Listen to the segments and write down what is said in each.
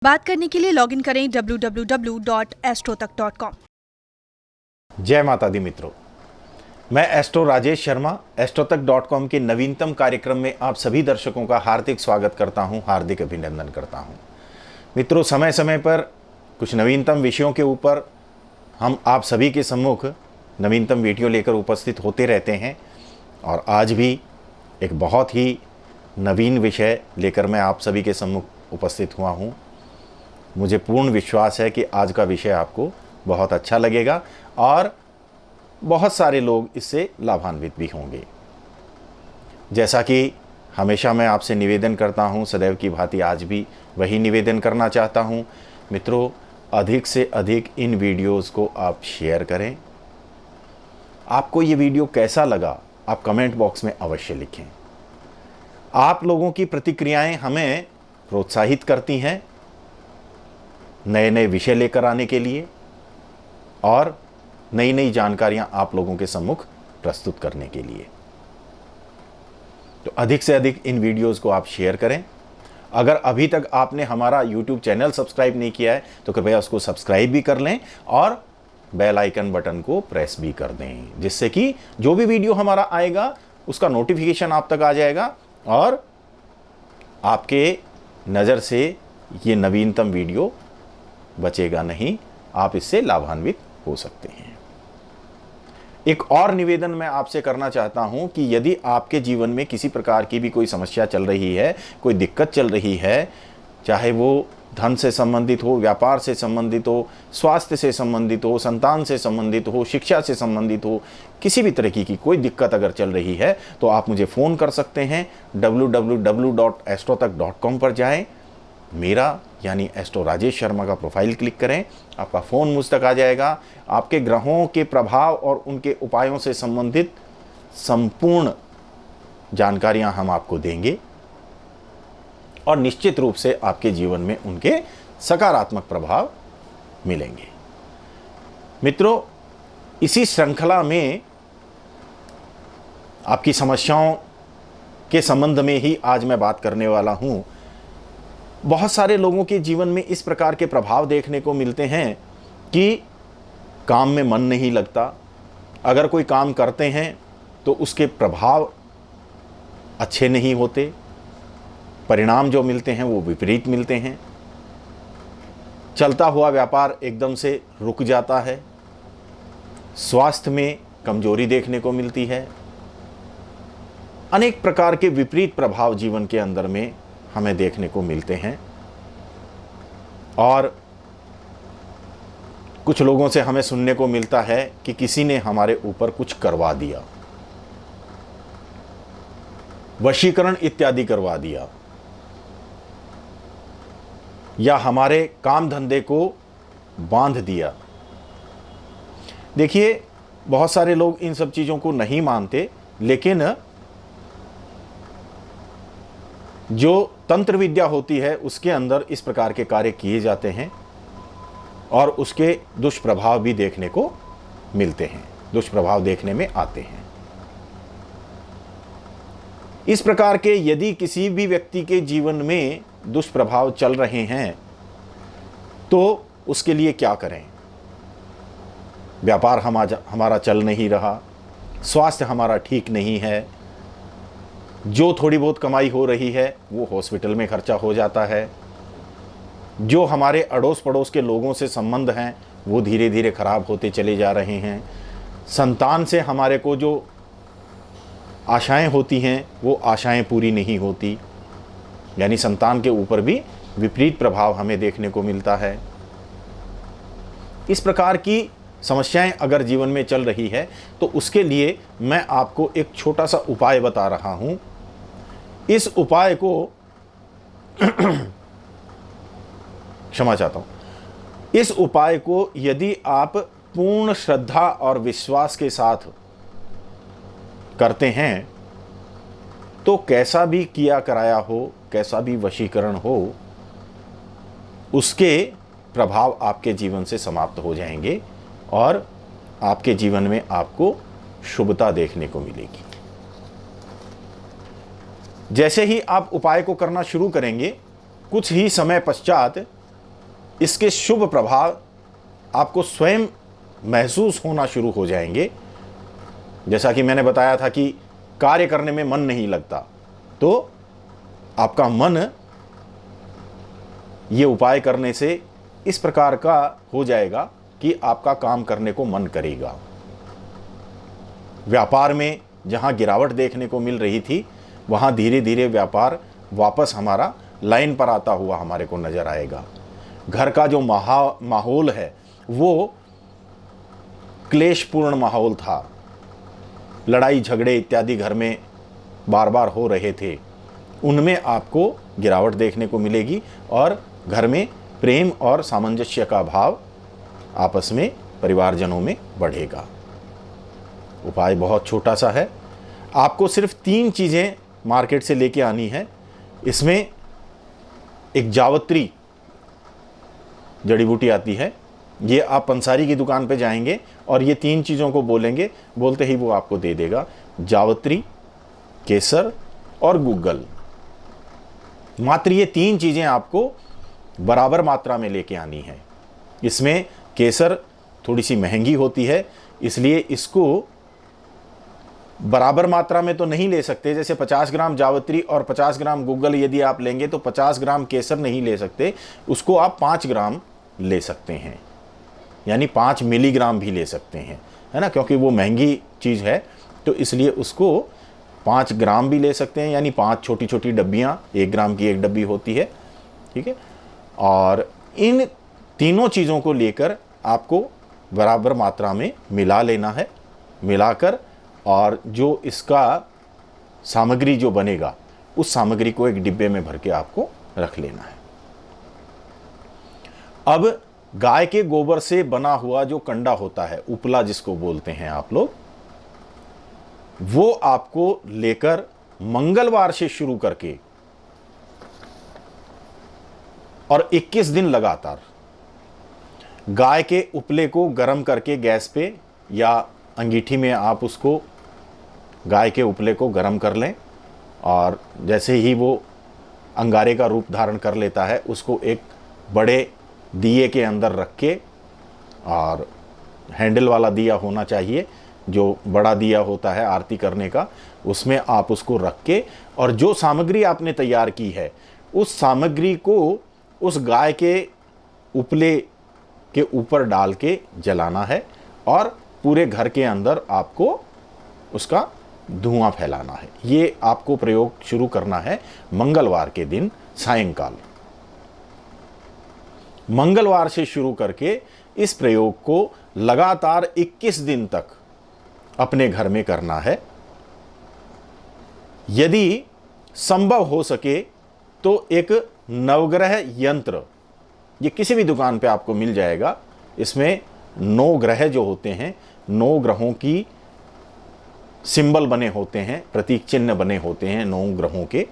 बात करने के लिए लॉगिन करें www.astrotak.com। जय माता दी मित्रों, मैं एस्ट्रो राजेश शर्मा astrotak.com के नवीनतम कार्यक्रम में आप सभी दर्शकों का हार्दिक स्वागत करता हूं, हार्दिक अभिनंदन करता हूं। मित्रों, समय समय पर कुछ नवीनतम विषयों के ऊपर हम आप सभी के सम्मुख नवीनतम वीडियो लेकर उपस्थित होते रहते हैं और आज भी एक बहुत ही नवीन विषय लेकर मैं आप सभी के सम्मुख उपस्थित हुआ हूं। मुझे पूर्ण विश्वास है कि आज का विषय आपको बहुत अच्छा लगेगा और बहुत सारे लोग इससे लाभान्वित भी होंगे। जैसा कि हमेशा मैं आपसे निवेदन करता हूं, सदैव की भांति आज भी वही निवेदन करना चाहता हूं। मित्रों, अधिक से अधिक इन वीडियोस को आप शेयर करें। आपको ये वीडियो कैसा लगा आप कमेंट बॉक्स में अवश्य लिखें। आप लोगों की प्रतिक्रियाएं हमें प्रोत्साहित करती हैं नए नए विषय लेकर आने के लिए और नई नई जानकारियां आप लोगों के सम्मुख प्रस्तुत करने के लिए। तो अधिक से अधिक इन वीडियोस को आप शेयर करें। अगर अभी तक आपने हमारा YouTube चैनल सब्सक्राइब नहीं किया है तो कृपया उसको सब्सक्राइब भी कर लें और बेल आइकन बटन को प्रेस भी कर दें, जिससे कि जो भी वीडियो हमारा आएगा उसका नोटिफिकेशन आप तक आ जाएगा और आपके नज़र से ये नवीनतम वीडियो बचेगा नहीं, आप इससे लाभान्वित हो सकते हैं। एक और निवेदन मैं आपसे करना चाहता हूं कि यदि आपके जीवन में किसी प्रकार की भी कोई समस्या चल रही है, कोई दिक्कत चल रही है, चाहे वो धन से संबंधित हो, व्यापार से संबंधित हो, स्वास्थ्य से संबंधित हो, संतान से संबंधित हो, शिक्षा से संबंधित हो, किसी भी तरह की कोई दिक्कत अगर चल रही है तो आप मुझे फ़ोन कर सकते हैं। www.astrotak.com पर जाएं, मेरा यानी एस्ट्रो राजेश शर्मा का प्रोफाइल क्लिक करें, आपका फ़ोन मुझ तक आ जाएगा। आपके ग्रहों के प्रभाव और उनके उपायों से संबंधित संपूर्ण जानकारियां हम आपको देंगे और निश्चित रूप से आपके जीवन में उनके सकारात्मक प्रभाव मिलेंगे। मित्रों, इसी श्रृंखला में आपकी समस्याओं के संबंध में ही आज मैं बात करने वाला हूं। बहुत सारे लोगों के जीवन में इस प्रकार के प्रभाव देखने को मिलते हैं कि काम में मन नहीं लगता। अगर कोई काम करते हैं तो उसके प्रभाव अच्छे नहीं होते, परिणाम जो मिलते हैं वो विपरीत मिलते हैं। चलता हुआ व्यापार एकदम से रुक जाता है, स्वास्थ्य में कमजोरी देखने को मिलती है। अनेक प्रकार के विपरीत प्रभाव जीवन के अंदर में हमें देखने को मिलते हैं और कुछ लोगों से हमें सुनने को मिलता है कि किसी ने हमारे ऊपर कुछ करवा दिया, वशीकरण इत्यादि करवा दिया, या हमारे काम धंधे को बांध दिया। देखिए, बहुत सारे लोग इन सब चीज़ों को नहीं मानते, लेकिन जो तंत्र विद्या होती है उसके अंदर इस प्रकार के कार्य किए जाते हैं और उसके दुष्प्रभाव भी देखने को मिलते हैं, दुष्प्रभाव देखने में आते हैं। इस प्रकार के यदि किसी भी व्यक्ति के जीवन में दुष्प्रभाव चल रहे हैं तो उसके लिए क्या करें? व्यापार हमारा चल नहीं रहा, स्वास्थ्य हमारा ठीक नहीं है, जो थोड़ी बहुत कमाई हो रही है वो हॉस्पिटल में खर्चा हो जाता है, जो हमारे अड़ोस पड़ोस के लोगों से संबंध हैं वो धीरे धीरे खराब होते चले जा रहे हैं, संतान से हमारे को जो आशाएं होती हैं वो आशाएं पूरी नहीं होती, यानी संतान के ऊपर भी विपरीत प्रभाव हमें देखने को मिलता है। इस प्रकार की समस्याएं अगर जीवन में चल रही है तो उसके लिए मैं आपको एक छोटा सा उपाय बता रहा हूं। इस उपाय को क्षमा चाहता हूं, इस उपाय को यदि आप पूर्ण श्रद्धा और विश्वास के साथ करते हैं तो कैसा भी किया कराया हो, कैसा भी वशीकरण हो, उसके प्रभाव आपके जीवन से समाप्त हो जाएंगे और आपके जीवन में आपको शुभता देखने को मिलेगी। जैसे ही आप उपाय को करना शुरू करेंगे, कुछ ही समय पश्चात इसके शुभ प्रभाव आपको स्वयं महसूस होना शुरू हो जाएंगे। जैसा कि मैंने बताया था कि कार्य करने में मन नहीं लगता, तो आपका मन ये उपाय करने से इस प्रकार का हो जाएगा कि आपका काम करने को मन करेगा। व्यापार में जहां गिरावट देखने को मिल रही थी, वहां धीरे धीरे व्यापार वापस हमारा लाइन पर आता हुआ हमारे को नजर आएगा। घर का जो माहौल है वो क्लेशपूर्ण माहौल था, लड़ाई झगड़े इत्यादि घर में बार बार हो रहे थे, उनमें आपको गिरावट देखने को मिलेगी और घर में प्रेम और सामंजस्य का भाव आपस में परिवारजनों में बढ़ेगा। उपाय बहुत छोटा सा है, आपको सिर्फ 3 चीज़ें मार्केट से लेके आनी है। इसमें एक जावत्री जड़ी बूटी आती है, ये आप पंसारी की दुकान पे जाएंगे और ये 3 चीज़ों को बोलेंगे, बोलते ही वो आपको दे देगा। जावत्री, केसर और गुग्गल, मात्र ये 3 चीज़ें आपको बराबर मात्रा में लेके आनी है। इसमें केसर थोड़ी सी महंगी होती है, इसलिए इसको बराबर मात्रा में तो नहीं ले सकते। जैसे 50 ग्राम जावत्री और 50 ग्राम गुग्गल यदि आप लेंगे तो 50 ग्राम केसर नहीं ले सकते, उसको आप 5 ग्राम ले सकते हैं, यानी 5 मिलीग्राम भी ले सकते हैं, है ना, क्योंकि वो महंगी चीज़ है तो इसलिए उसको 5 ग्राम भी ले सकते हैं, यानी 5 छोटी छोटी डब्बियाँ, 1 ग्राम की एक डब्बी होती है, ठीक है। और इन तीनों चीज़ों को लेकर आपको बराबर मात्रा में मिला लेना है। मिलाकर और जो इसका सामग्री जो बनेगा उस सामग्री को एक डिब्बे में भर के आपको रख लेना है। अब गाय के गोबर से बना हुआ जो कंडा होता है, उपला जिसको बोलते हैं आप लोग, वो आपको लेकर मंगलवार से शुरू करके और 21 दिन लगातार गाय के उपले को गर्म करके गैस पे या अंगीठी में आप उसको गाय के उपले को गर्म कर लें और जैसे ही वो अंगारे का रूप धारण कर लेता है उसको एक बड़े दिए के अंदर रख के, और हैंडल वाला दिया होना चाहिए, जो बड़ा दिया होता है आरती करने का, उसमें आप उसको रख के और जो सामग्री आपने तैयार की है उस सामग्री को उस गाय के उपले के ऊपर डाल के जलाना है और पूरे घर के अंदर आपको उसका धुआं फैलाना है। ये आपको प्रयोग शुरू करना है मंगलवार के दिन सायंकाल। मंगलवार से शुरू करके इस प्रयोग को लगातार 21 दिन तक अपने घर में करना है। यदि संभव हो सके तो एक नवग्रह यंत्र, ये किसी भी दुकान पे आपको मिल जाएगा। इसमें 9 ग्रह जो होते हैं, 9 ग्रहों की सिंबल बने होते हैं, प्रतीक चिन्ह बने होते हैं 9 ग्रहों के,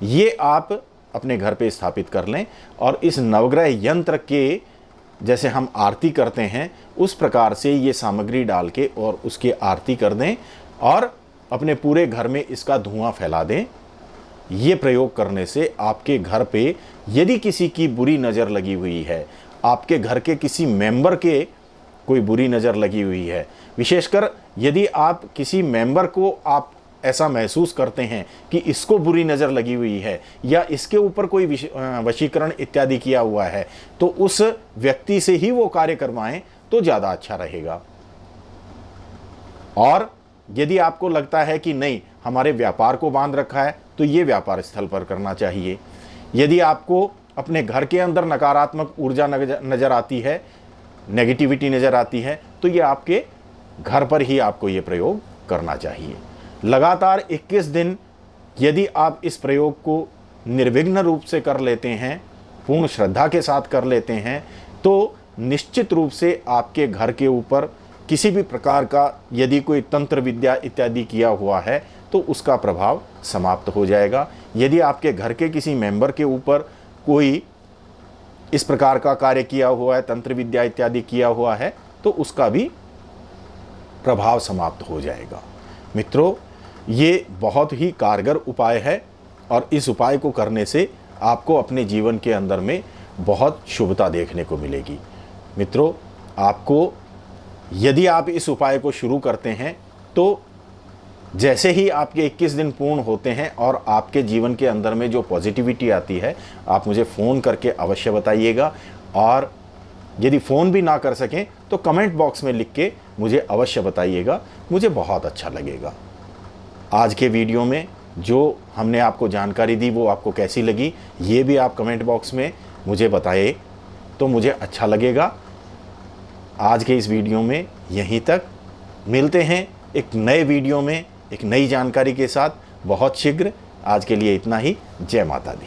ये आप अपने घर पे स्थापित कर लें और इस नवग्रह यंत्र के जैसे हम आरती करते हैं उस प्रकार से ये सामग्री डाल के और उसकी आरती कर दें और अपने पूरे घर में इसका धुआं फैला दें। ये प्रयोग करने से आपके घर पे यदि किसी की बुरी नज़र लगी हुई है, आपके घर के किसी मेंबर के कोई बुरी नज़र लगी हुई है, विशेषकर यदि आप किसी मेंबर को आप ऐसा महसूस करते हैं कि इसको बुरी नज़र लगी हुई है या इसके ऊपर कोई वशीकरण इत्यादि किया हुआ है, तो उस व्यक्ति से ही वो कार्य करवाएं तो ज़्यादा अच्छा रहेगा। और यदि आपको लगता है कि नहीं हमारे व्यापार को बांध रखा है तो ये व्यापार स्थल पर करना चाहिए। यदि आपको अपने घर के अंदर नकारात्मक ऊर्जा नज़र आती है, नेगेटिविटी नज़र आती है, तो ये आपके घर पर ही आपको ये प्रयोग करना चाहिए। लगातार 21 दिन यदि आप इस प्रयोग को निर्विघ्न रूप से कर लेते हैं, पूर्ण श्रद्धा के साथ कर लेते हैं, तो निश्चित रूप से आपके घर के ऊपर किसी भी प्रकार का यदि कोई तंत्र विद्या इत्यादि किया हुआ है तो उसका प्रभाव समाप्त हो जाएगा। यदि आपके घर के किसी मेंबर के ऊपर कोई इस प्रकार का कार्य किया हुआ है, तंत्र विद्या इत्यादि किया हुआ है, तो उसका भी प्रभाव समाप्त हो जाएगा। मित्रों, ये बहुत ही कारगर उपाय है और इस उपाय को करने से आपको अपने जीवन के अंदर में बहुत शुभता देखने को मिलेगी। मित्रों, आपको यदि आप इस उपाय को शुरू करते हैं तो जैसे ही आपके 21 दिन पूर्ण होते हैं और आपके जीवन के अंदर में जो पॉजिटिविटी आती है, आप मुझे फ़ोन करके अवश्य बताइएगा। और यदि फ़ोन भी ना कर सकें तो कमेंट बॉक्स में लिख के मुझे अवश्य बताइएगा, मुझे बहुत अच्छा लगेगा। आज के वीडियो में जो हमने आपको जानकारी दी वो आपको कैसी लगी, ये भी आप कमेंट बॉक्स में मुझे बताएं तो मुझे अच्छा लगेगा। आज के इस वीडियो में यहीं तक, मिलते हैं एक नए वीडियो में एक नई जानकारी के साथ बहुत शीघ्र। आज के लिए इतना ही। जय माता दी।